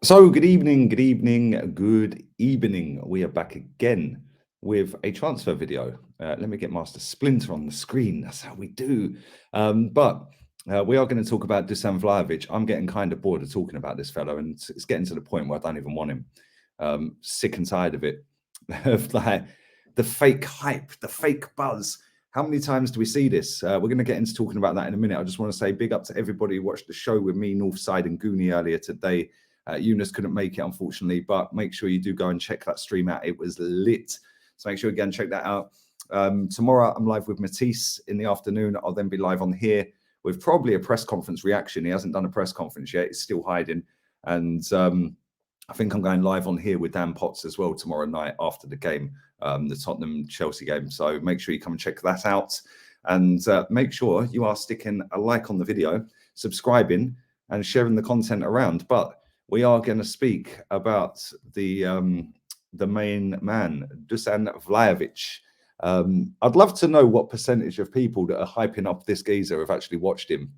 So, good evening, good evening, good evening. We are back again with a transfer video. Let me get Master Splinter on the screen. That's how we do. But we are going to talk about Dusan Vlahovic. I'm getting kind of bored of talking about this fellow, and it's getting to the point where I don't even want him. Sick and tired of it, of like the fake hype, the fake buzz. How many times do we see this? We're going to get into talking about that in a minute. I just want to say big up to everybody who watched the show with me, Northside and Goonie earlier today. Eunice couldn't make it, unfortunately, but make sure you do go and check that stream out. It was lit. So make sure, again, check that out. Tomorrow, I'm live with Matisse in the afternoon. I'll then be live on here with probably a press conference reaction. He hasn't done a press conference yet. He's still hiding. And I think I'm going live on here with Dan Potts as well tomorrow night after the game, the Tottenham-Chelsea game. So make sure you come and check that out. And make sure you are sticking a like on the video, subscribing, and sharing the content around. But we are going to speak about the main man, Dusan Vlahovic. I'd love to know what percentage of people that are hyping up this geezer have actually watched him.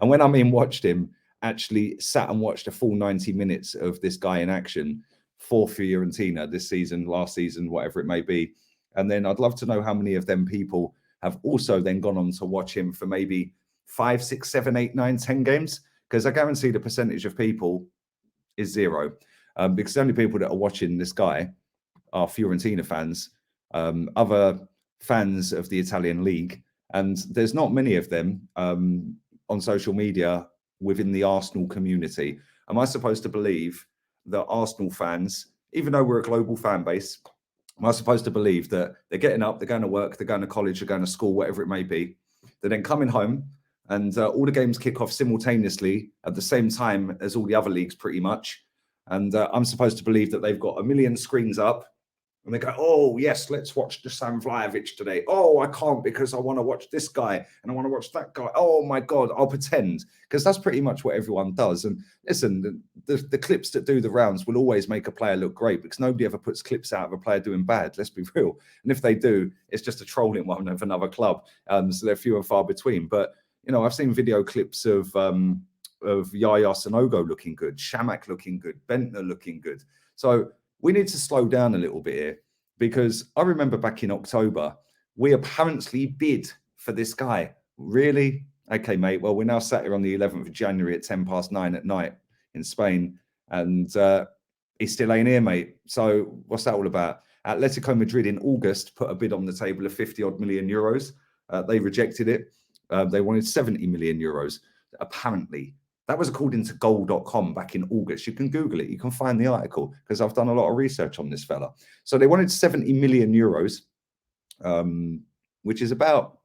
And when I mean watched him, actually sat and watched a full 90 minutes of this guy in action for Fiorentina this season, last season, whatever it may be. And then I'd love to know how many of them people have also then gone on to watch him for maybe 5, 6, 7, 8, 9, 10 games. Because I guarantee the percentage of people is zero, because the only people that are watching this guy are Fiorentina fans, other fans of the Italian league, and there's not many of them on social media within the Arsenal community. Am I supposed to believe that Arsenal fans, even though we're a global fan base, am I supposed to believe that they're getting up, they're going to work, they're going to college, they're going to school, whatever it may be, they're then coming home and all the games kick off simultaneously at the same time as all the other leagues, pretty much. And I'm supposed to believe that they've got a million screens up, and they go, "Oh yes, let's watch Dusan Vlahovic today. Oh, I can't because I want to watch this guy and I want to watch that guy. Oh my God, I'll pretend," because that's pretty much what everyone does. And listen, the clips that do the rounds will always make a player look great because nobody ever puts clips out of a player doing bad. Let's be real. And if they do, it's just a trolling one of another club. So they're few and far between. But I've seen video clips of Yaya Sanogo looking good, Shamak looking good, Bentner looking good. So we need to slow down a little bit here, because I remember back in October, we apparently bid for this guy. Really? Okay, mate. Well, we're now sat here on the 11th of January at 9:10 at night in Spain, and he still ain't here, mate. So what's that all about? Atletico Madrid in August put a bid on the table of 50-odd million euros. They rejected it. They wanted 70 million euros, apparently. That was according to goal.com back in August. You can Google it. You can find the article because I've done a lot of research on this fella. So they wanted 70 million euros, which is about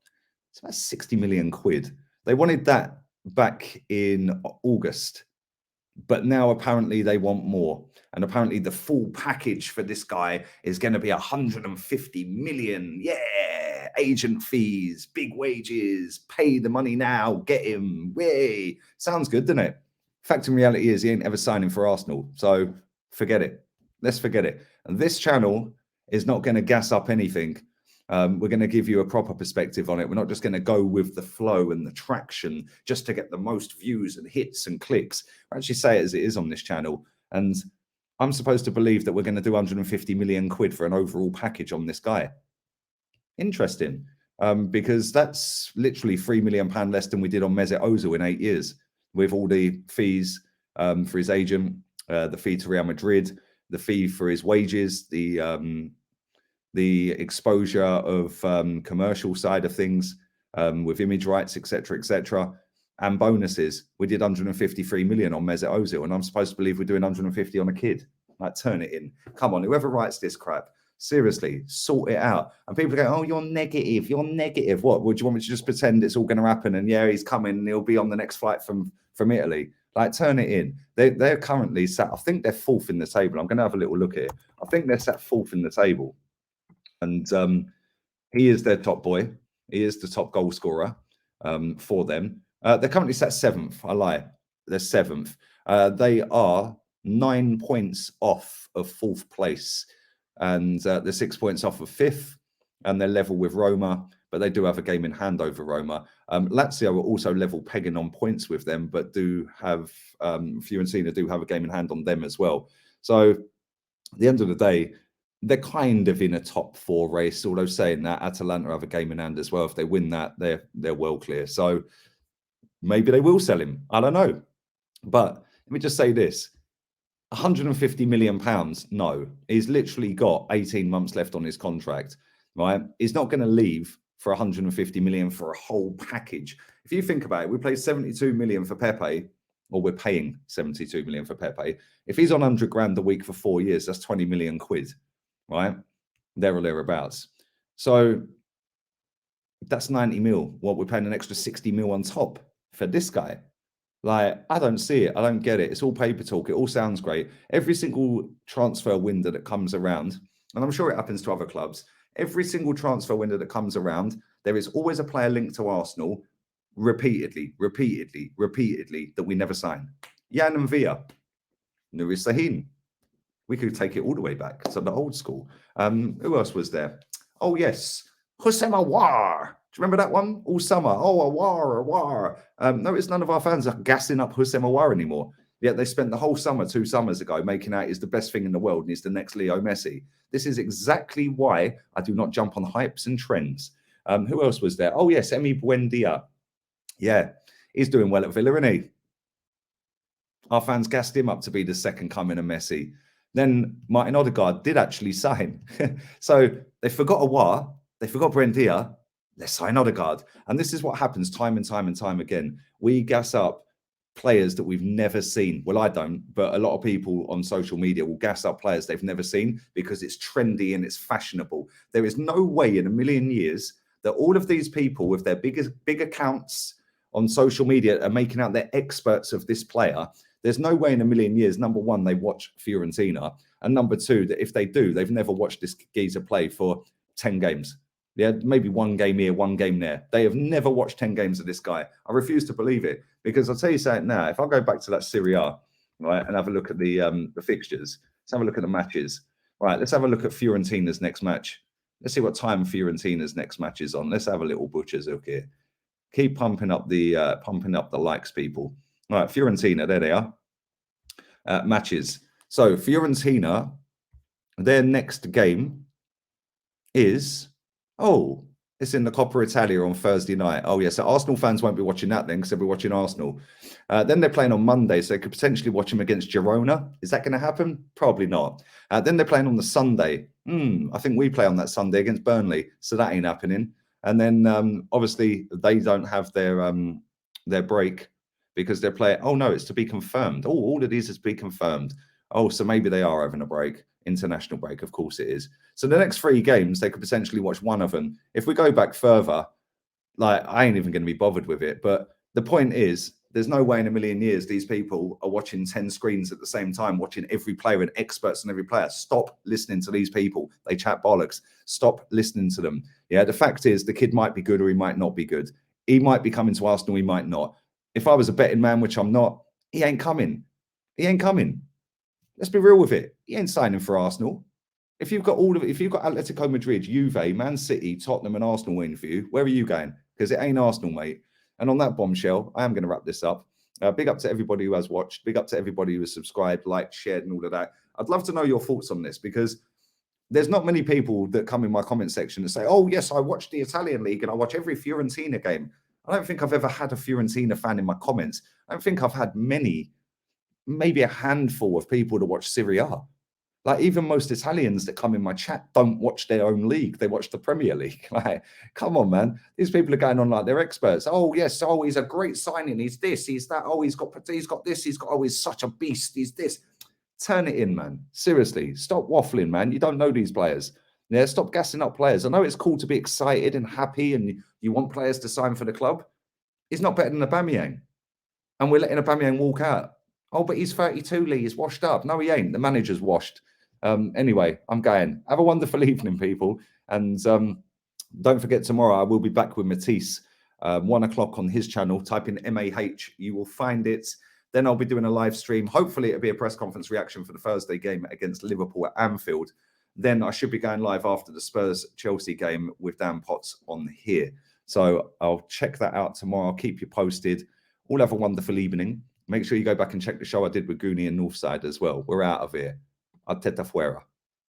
60 million quid. They wanted that back in August, but now apparently they want more. And apparently the full package for this guy is going to be 150 million. Yeah, agent fees, big wages, pay the money now, get him. Way sounds good, doesn't it? Fact and reality is he ain't ever signing for Arsenal. So forget it. Let's forget it. And this channel is not going to gas up anything. We're going to give you a proper perspective on it. We're not just going to go with the flow and the traction just to get the most views and hits and clicks. I actually say it as it is on this channel. And I'm supposed to believe that we're going to do 150 million quid for an overall package on this guy. Interesting, because that's literally £3 million less than we did on Mesut Ozil in 8 years, with all the fees for his agent, the fee to Real Madrid, the fee for his wages, the exposure of commercial side of things with image rights, etc., and bonuses. We did 153 million on Mesut Ozil, and I'm supposed to believe we're doing 150 on a kid. Like, turn it in. Come on, whoever writes this crap, seriously, sort it out. And people go, "Oh, you're negative. You're negative." What? Would you want me to just pretend it's all going to happen? And yeah, he's coming, and he'll be on the next flight from Italy. Like, turn it in. They're currently sat. I think they're fourth in the table. I'm going to have a little look at it. I think they're sat fourth in the table. And he is their top boy. He is the top goal scorer for them. They're currently set seventh. I lie. They're seventh. They are 9 points off of fourth place, and they're 6 points off of fifth, and they're level with Roma. but they do have a game in hand over Roma. Lazio are also level pegging on points with them, but do have Fiorentina do have a game in hand on them as well. So at the end of the day, they're kind of in a top 4 race, although saying that Atalanta have a game in hand as well. If they win that, they're well clear. So maybe they will sell him. I don't know. But let me just say this. 150 million pounds, no. He's literally got 18 months left on his contract, right? He's not going to leave for 150 million for a whole package. If you think about it, we paid 72 million for Pepe, or we're paying 72 million for Pepe. If he's on 100 grand a week for 4 years, that's 20 million quid, right? There or thereabouts. So that's 90 mil. What, we're paying an extra 60 mil on top for this guy? Like, I don't see it. I don't get it. It's all paper talk. It all sounds great. Every single transfer window that comes around, and I'm sure it happens to other clubs, every single transfer window that comes around, there is always a player linked to Arsenal repeatedly, that we never sign. Jan and Villa, Nuri Sahin. We could take it all the way back to the old school. Who else was there? Oh, yes. Houssem Aouar. Do you remember that one? All summer. Oh, Aouar. Notice none of our fans are gassing up Houssem Aouar anymore. Yet they spent the whole summer, 2 summers ago, making out he's the best thing in the world and he's the next Leo Messi. This is exactly why I do not jump on hypes and trends. Who else was there? Oh, yes, Emi Buendia. Yeah, he's doing well at Villa, isn't he? Our fans gassed him up to be the second coming of Messi. Then Martin Odegaard did actually sign. So they forgot Aouar, they forgot Buendia. Let's sign Odegaard. And this is what happens time and time again. We gas up players that we've never seen. Well, I don't, but a lot of people on social media will gas up players they've never seen because it's trendy and it's fashionable. There is no way in a million years that all of these people with their big accounts on social media are making out they're experts of this player. There's no way in a million years, number one, they watch Fiorentina. And number two, that if they do, they've never watched this geezer play for 10 games. Yeah, maybe 1 game here, 1 game there. They have never watched 10 games of this guy. I refuse to believe it because I'll tell you something now. If I go back to that Serie A, right, and have a look at the fixtures, let's have a look at the matches. Right, let's have a look at Fiorentina's next match. Let's see what time Fiorentina's next match is on. Let's have a little butcher's look here. Keep pumping up the likes, people. All right, Fiorentina, there they are. Matches. So Fiorentina, their next game is. Oh, it's in the Coppa Italia on Thursday night. Oh, yeah. So Arsenal fans won't be watching that then because they'll be watching Arsenal. Then they're playing on Monday, so they could potentially watch them against Girona. Is that going to happen? Probably not. Then they're playing on the Sunday. I think we play on that Sunday against Burnley, so that ain't happening. And then obviously they don't have their break because they're playing. Oh, no, it's to be confirmed. Oh, all of these is to be confirmed. Oh, so maybe they are having a break. International break, of course it is. So the next 3 games, they could potentially watch one of them. If we go back further, like, I ain't even going to be bothered with it. But the point is, there's no way in a million years these people are watching 10 screens at the same time, watching every player and experts on every player. Stop listening to these people. They chat bollocks. Stop listening to them. Yeah, the fact is the kid might be good or he might not be good. He might be coming to Arsenal, he might not. If I was a betting man, which I'm not, he ain't coming. He ain't coming. Let's be real with it. He ain't signing for Arsenal. If you've got Atletico Madrid, Juve, Man City, Tottenham, and Arsenal waiting for you, where are you going? Because it ain't Arsenal, mate. And on that bombshell, I am going to wrap this up. Big up to everybody who has watched. Big up to everybody who has subscribed, liked, shared, and all of that. I'd love to know your thoughts on this because there's not many people that come in my comment section and say, oh, yes, I watch the Italian league and I watch every Fiorentina game. I don't think I've ever had a Fiorentina fan in my comments. I don't think I've had many, maybe a handful of people to watch Serie A. Like, even most Italians that come in my chat don't watch their own league. They watch the Premier League. Like, come on, man. These people are going on like they're experts. Oh, yes. Oh, he's a great signing. He's this, he's that. Oh, he's got this. Oh, he's such a beast. He's this. Turn it in, man. Seriously. Stop waffling, man. You don't know these players. Yeah, stop gassing up players. I know it's cool to be excited and happy and you want players to sign for the club. He's not better than Aubameyang. And we're letting Aubameyang walk out. Oh, but he's 32, Lee. He's washed up. No, he ain't. The manager's washed. Anyway, I'm going. Have a wonderful evening, people. And don't forget, tomorrow I will be back with Matisse, 1 o'clock on his channel. Type in MAH. You will find it. Then I'll be doing a live stream. Hopefully, it'll be a press conference reaction for the Thursday game against Liverpool at Anfield. then I should be going live after the Spurs-Chelsea game with Dan Potts on here. So I'll check that out tomorrow. I'll keep you posted. All have a wonderful evening. Make sure you go back and check the show I did with Goonie and Northside as well. We're out of here. Arteta fuera.